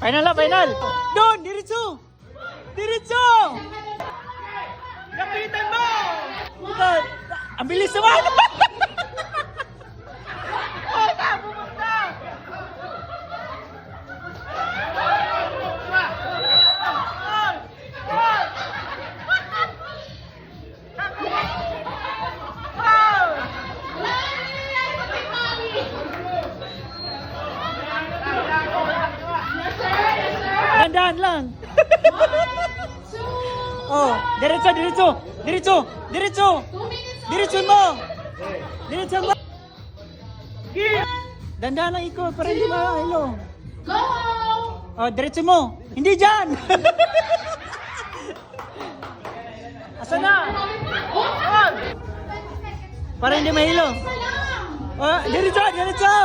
Final na, final. Doon, diretso. Diretso. Lapitan mo. Ang bilis naman. Dandan lang. Oh, diretso, diretso. Diretso, diretso. Diretso mo. Diretso mo. Dandan lang ikot para hindi mahilo. Go! Oh, diretso mo. Hindi dyan. Asa na? Oh. Para hindi mahilo. Oh, diretso, diretso.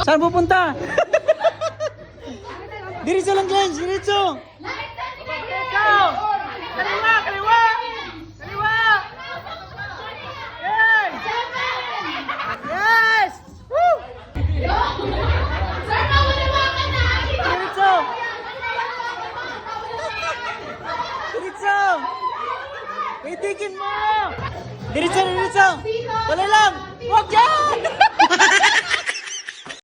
Saan pupunta? Diretso lang, Glenn. Diretso. Diretso. Kaliwa, kaliwa. Kaliwa. Yes. Yes. Woo. Sir, mawalawakan na! Diretso. Diretso. Itikin mo. Diretso, diretso. Wala lang. Huwag dyan.